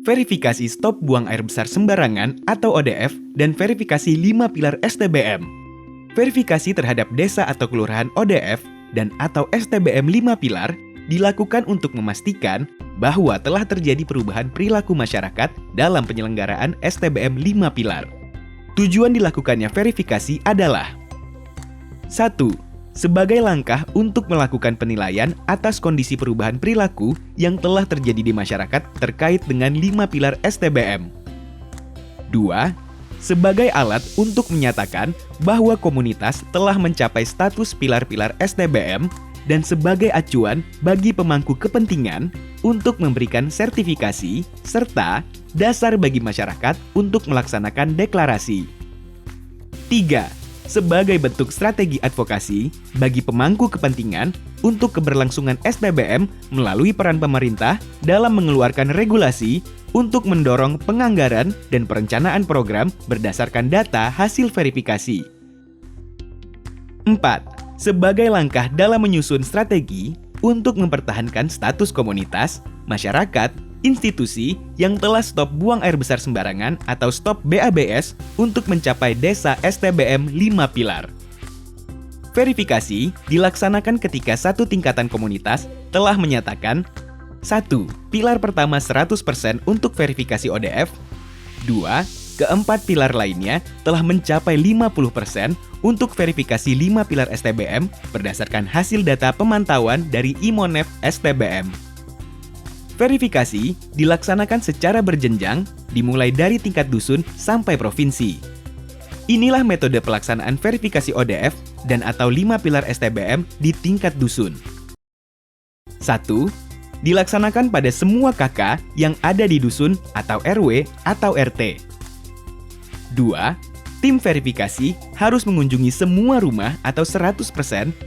verifikasi stop buang air besar sembarangan atau ODF, dan verifikasi 5 pilar STBM. Verifikasi terhadap desa atau kelurahan ODF dan atau STBM 5 pilar dilakukan untuk memastikan bahwa telah terjadi perubahan perilaku masyarakat dalam penyelenggaraan STBM 5 pilar. Tujuan dilakukannya verifikasi adalah 1. Sebagai langkah untuk melakukan penilaian atas kondisi perubahan perilaku yang telah terjadi di masyarakat terkait dengan 5 pilar STBM. 2. Sebagai alat untuk menyatakan bahwa komunitas telah mencapai status pilar-pilar STBM dan sebagai acuan bagi pemangku kepentingan untuk memberikan sertifikasi serta dasar bagi masyarakat untuk melaksanakan deklarasi. 3. Sebagai bentuk strategi advokasi bagi pemangku kepentingan untuk keberlangsungan STBM melalui peran pemerintah dalam mengeluarkan regulasi untuk mendorong penganggaran dan perencanaan program berdasarkan data hasil verifikasi. 4. Sebagai langkah dalam menyusun strategi untuk mempertahankan status komunitas, masyarakat, institusi yang telah stop buang air besar sembarangan atau stop BABS untuk mencapai desa STBM 5 pilar. Verifikasi dilaksanakan ketika satu tingkatan komunitas telah menyatakan 1. Pilar pertama 100% untuk verifikasi ODF. 2. Keempat pilar lainnya telah mencapai 50% untuk verifikasi 5 pilar STBM berdasarkan hasil data pemantauan dari IMONEF STBM. Verifikasi dilaksanakan secara berjenjang, dimulai dari tingkat dusun sampai provinsi. Inilah metode pelaksanaan verifikasi ODF dan atau 5 pilar STBM di tingkat dusun. 1. Dilaksanakan pada semua KK yang ada di dusun atau RW atau RT. 2. Tim verifikasi harus mengunjungi semua rumah atau 100%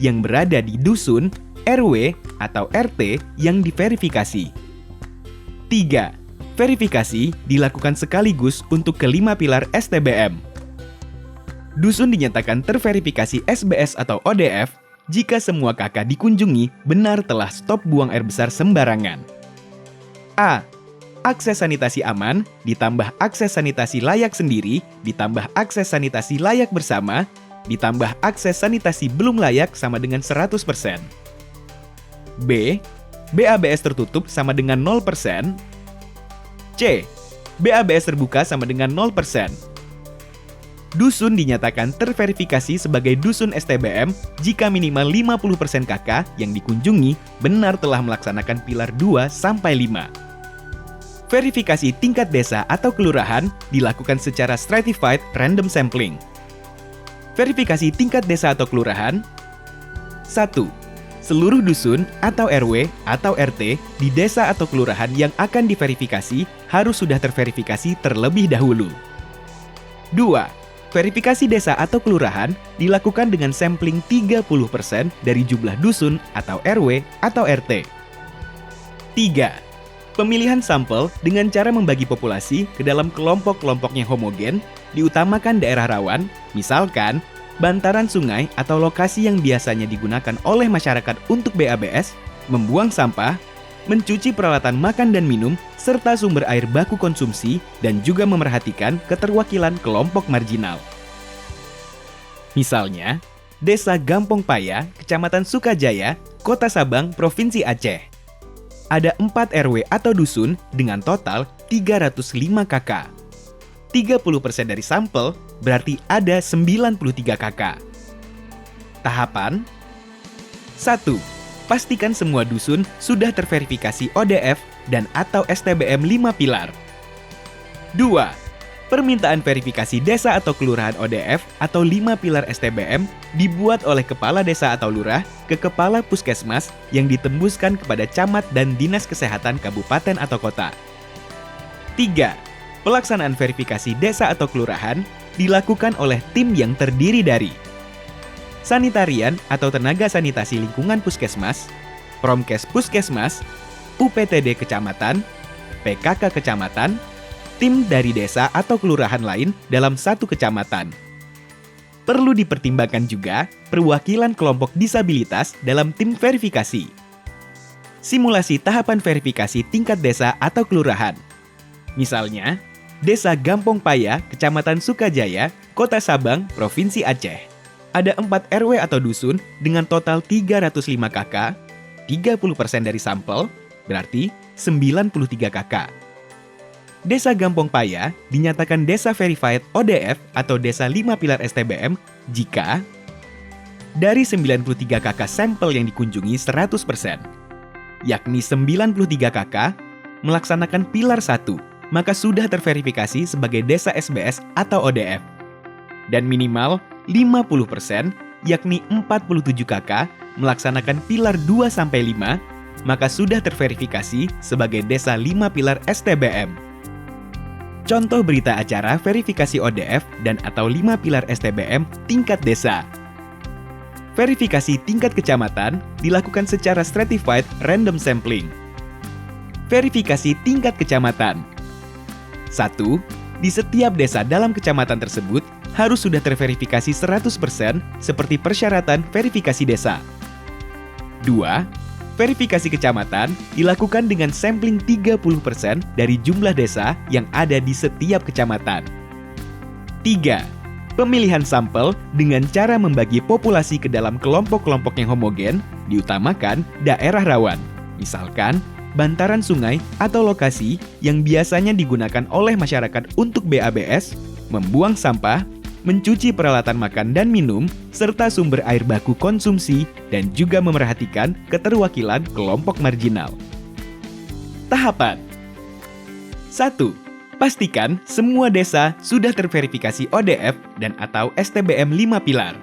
yang berada di dusun, RW, atau RT yang diverifikasi. 3. Verifikasi dilakukan sekaligus untuk kelima pilar STBM. Dusun dinyatakan terverifikasi SBS atau ODF jika semua KK dikunjungi benar telah stop buang air besar sembarangan. A. Akses sanitasi aman, ditambah akses sanitasi layak sendiri, ditambah akses sanitasi layak bersama, ditambah akses sanitasi belum layak sama dengan 100%. B. BABS tertutup sama dengan 0%. C. BABS terbuka sama dengan 0%. Dusun dinyatakan terverifikasi sebagai dusun STBM jika minimal 50% KK yang dikunjungi benar telah melaksanakan pilar 2 sampai 5. Verifikasi tingkat desa atau kelurahan dilakukan secara stratified random sampling. Verifikasi tingkat desa atau kelurahan. 1. Seluruh dusun atau RW atau RT di desa atau kelurahan yang akan diverifikasi harus sudah terverifikasi terlebih dahulu. 2. Verifikasi desa atau kelurahan dilakukan dengan sampling 30% dari jumlah dusun atau RW atau RT. 3. Pemilihan sampel dengan cara membagi populasi ke dalam kelompok-kelompok yang homogen, diutamakan daerah rawan, misalkan bantaran sungai atau lokasi yang biasanya digunakan oleh masyarakat untuk BABS, membuang sampah, mencuci peralatan makan dan minum, serta sumber air baku konsumsi, dan juga memerhatikan keterwakilan kelompok marginal. Misalnya, Desa Gampong Paya, Kecamatan Sukajaya, Kota Sabang, Provinsi Aceh. Ada 4 RW atau dusun dengan total 305 KK. 30% dari sampel berarti ada 93 KK. Tahapan 1. Pastikan semua dusun sudah terverifikasi ODF dan atau STBM 5 pilar. 2. Permintaan verifikasi desa atau kelurahan ODF atau 5 pilar STBM dibuat oleh kepala desa atau lurah ke kepala puskesmas yang ditembuskan kepada camat dan dinas kesehatan kabupaten atau kota. 3. Pelaksanaan verifikasi desa atau kelurahan dilakukan oleh tim yang terdiri dari sanitarian atau tenaga sanitasi lingkungan puskesmas, Promkes Puskesmas, UPTD Kecamatan, PKK Kecamatan, tim dari desa atau kelurahan lain dalam satu kecamatan. Perlu dipertimbangkan juga perwakilan kelompok disabilitas dalam tim verifikasi. Simulasi tahapan verifikasi tingkat desa atau kelurahan. Misalnya, Desa Gampong Paya, Kecamatan Sukajaya, Kota Sabang, Provinsi Aceh. Ada 4 RW atau dusun dengan total 305 KK, 30% dari sampel, berarti 93 KK. Desa Gampong Paya dinyatakan Desa Verified ODF atau Desa 5 Pilar STBM jika dari 93 KK sampel yang dikunjungi 100%, yakni 93 KK melaksanakan Pilar 1, maka sudah terverifikasi sebagai Desa SBS atau ODF. Dan minimal 50%, yakni 47 KK melaksanakan Pilar 2-5, maka sudah terverifikasi sebagai Desa 5 Pilar STBM. Contoh berita acara verifikasi ODF dan atau 5 Pilar STBM tingkat desa. Verifikasi tingkat kecamatan dilakukan secara stratified random sampling. Verifikasi tingkat kecamatan. 1. Di setiap desa dalam kecamatan tersebut harus sudah terverifikasi 100% seperti persyaratan verifikasi desa. 2. Verifikasi kecamatan dilakukan dengan sampling 30% dari jumlah desa yang ada di setiap kecamatan. 3. Pemilihan sampel dengan cara membagi populasi ke dalam kelompok-kelompok yang homogen, diutamakan daerah rawan, misalkan bantaran sungai atau lokasi yang biasanya digunakan oleh masyarakat untuk BABS, membuang sampah, mencuci peralatan makan dan minum, serta sumber air baku konsumsi, dan juga memerhatikan keterwakilan kelompok marginal. Tahapan 1. Pastikan semua desa sudah terverifikasi ODF dan atau STBM 5 Pilar.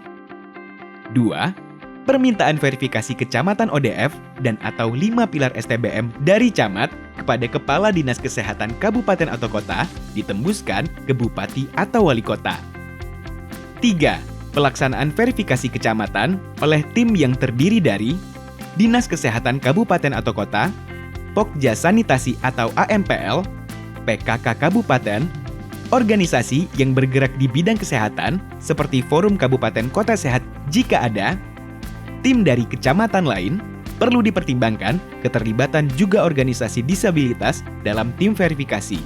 2. Permintaan verifikasi kecamatan ODF dan atau 5 Pilar STBM dari camat kepada Kepala Dinas Kesehatan Kabupaten atau Kota ditembuskan ke Bupati atau Wali Kota. 3. Pelaksanaan verifikasi kecamatan oleh tim yang terdiri dari Dinas Kesehatan Kabupaten atau Kota, Pokja Sanitasi atau AMPL, PKK Kabupaten, organisasi yang bergerak di bidang kesehatan seperti Forum Kabupaten Kota Sehat jika ada, tim dari kecamatan lain, perlu dipertimbangkan keterlibatan juga organisasi disabilitas dalam tim verifikasi.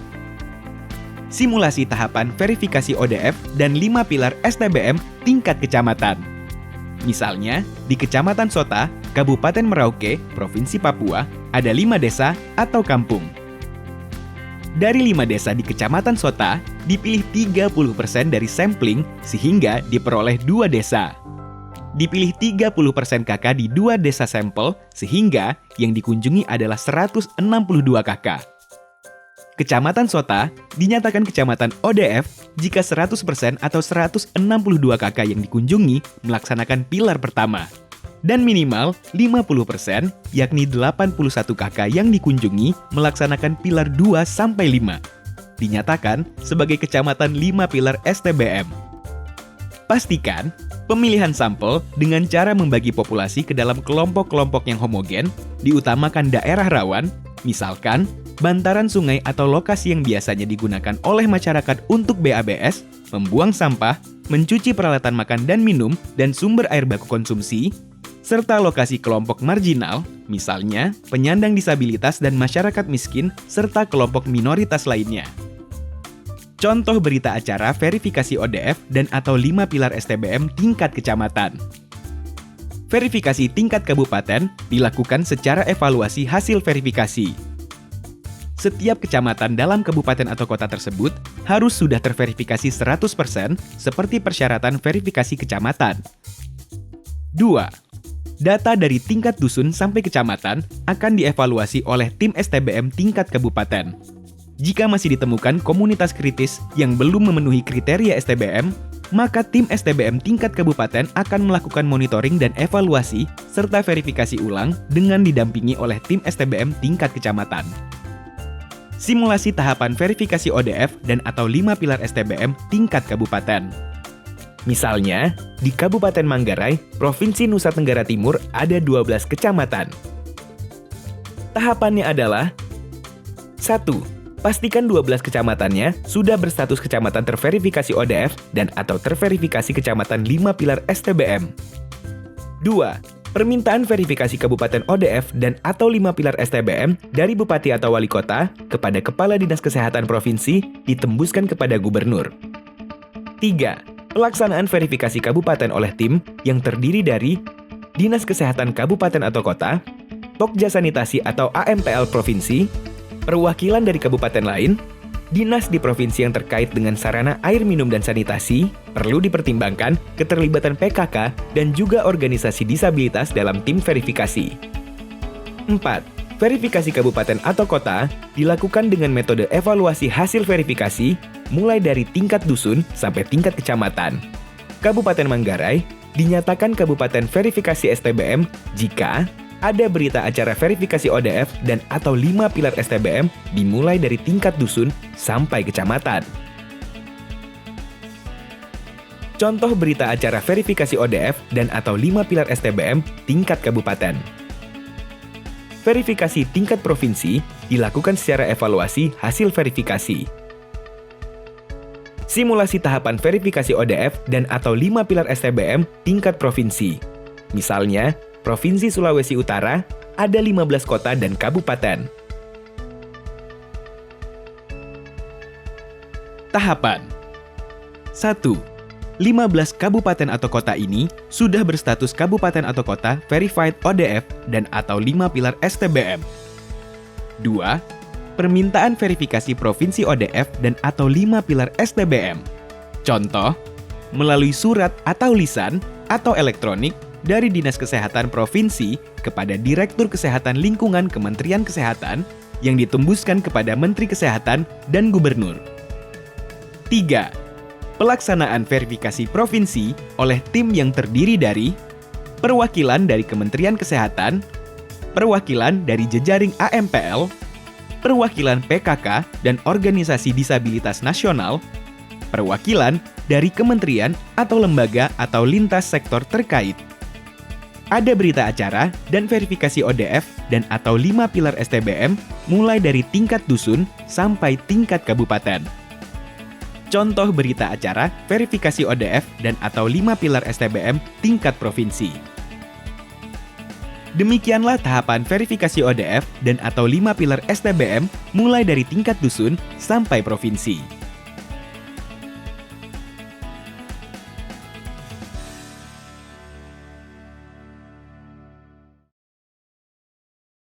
Simulasi tahapan verifikasi ODF dan 5 Pilar STBM tingkat kecamatan. Misalnya, di Kecamatan Sota, Kabupaten Merauke, Provinsi Papua, ada 5 desa atau kampung. Dari 5 desa di Kecamatan Sota, dipilih 30% dari sampling sehingga diperoleh 2 desa. Dipilih 30% KK di 2 desa sampel sehingga yang dikunjungi adalah 162 KK. Kecamatan Sota dinyatakan kecamatan ODF jika 100% atau 162 KK yang dikunjungi melaksanakan pilar pertama. Dan minimal 50%, yakni 81 KK yang dikunjungi melaksanakan pilar 2-5. Dinyatakan sebagai kecamatan 5 Pilar STBM. Pastikan pemilihan sampel dengan cara membagi populasi ke dalam kelompok-kelompok yang homogen, diutamakan daerah rawan, misalkan bantaran sungai atau lokasi yang biasanya digunakan oleh masyarakat untuk BABS, membuang sampah, mencuci peralatan makan dan minum, dan sumber air baku konsumsi, serta lokasi kelompok marginal, misalnya penyandang disabilitas dan masyarakat miskin, serta kelompok minoritas lainnya. Contoh berita acara verifikasi ODF dan atau 5 Pilar STBM tingkat kecamatan. Verifikasi tingkat kabupaten dilakukan secara evaluasi hasil verifikasi. Setiap kecamatan dalam kabupaten atau kota tersebut harus sudah terverifikasi 100% seperti persyaratan verifikasi kecamatan. 2. Data dari tingkat dusun sampai kecamatan akan dievaluasi oleh tim STBM tingkat kabupaten. Jika masih ditemukan komunitas kritis yang belum memenuhi kriteria STBM, maka tim STBM tingkat kabupaten akan melakukan monitoring dan evaluasi serta verifikasi ulang dengan didampingi oleh tim STBM tingkat kecamatan. Simulasi tahapan verifikasi ODF dan atau 5 Pilar STBM tingkat kabupaten. Misalnya, di Kabupaten Manggarai, Provinsi Nusa Tenggara Timur ada 12 kecamatan. Tahapannya adalah 1. Pastikan 12 kecamatannya sudah berstatus kecamatan terverifikasi ODF dan atau terverifikasi kecamatan 5 Pilar STBM. 2. Permintaan verifikasi Kabupaten ODF dan atau 5 pilar STBM dari Bupati atau Wali Kota kepada Kepala Dinas Kesehatan Provinsi ditembuskan kepada Gubernur. 3. Pelaksanaan verifikasi kabupaten oleh tim yang terdiri dari Dinas Kesehatan Kabupaten atau Kota, Pokja Sanitasi atau AMPL Provinsi, perwakilan dari kabupaten lain, dinas di provinsi yang terkait dengan sarana air minum dan sanitasi, perlu dipertimbangkan keterlibatan PKK dan juga organisasi disabilitas dalam tim verifikasi. 4. Verifikasi kabupaten atau kota dilakukan dengan metode evaluasi hasil verifikasi mulai dari tingkat dusun sampai tingkat kecamatan. Kabupaten Manggarai dinyatakan kabupaten verifikasi STBM jika ada berita acara verifikasi ODF dan atau 5 pilar STBM dimulai dari tingkat dusun sampai kecamatan. Contoh berita acara verifikasi ODF dan atau 5 pilar STBM tingkat kabupaten. Verifikasi tingkat provinsi dilakukan secara evaluasi hasil verifikasi. Simulasi tahapan verifikasi ODF dan atau 5 pilar STBM tingkat provinsi. Misalnya, Provinsi Sulawesi Utara ada 15 kota dan kabupaten. Tahapan 1. 15 kabupaten atau kota ini sudah berstatus kabupaten atau kota verified ODF dan atau 5 pilar STBM. 2. Permintaan verifikasi provinsi ODF dan atau 5 pilar STBM. Contoh, melalui surat atau lisan atau elektronik dari Dinas Kesehatan Provinsi kepada Direktur Kesehatan Lingkungan Kementerian Kesehatan yang ditembuskan kepada Menteri Kesehatan dan Gubernur. 3. Pelaksanaan verifikasi provinsi oleh tim yang terdiri dari perwakilan dari Kementerian Kesehatan, perwakilan dari jejaring AMPL, perwakilan PKK dan organisasi disabilitas nasional, perwakilan dari kementerian atau lembaga atau lintas sektor terkait. Ada berita acara dan verifikasi ODF dan atau 5 pilar STBM mulai dari tingkat dusun sampai tingkat kabupaten. Contoh berita acara verifikasi ODF dan atau 5 pilar STBM tingkat provinsi. Demikianlah tahapan verifikasi ODF dan atau 5 pilar STBM mulai dari tingkat dusun sampai provinsi.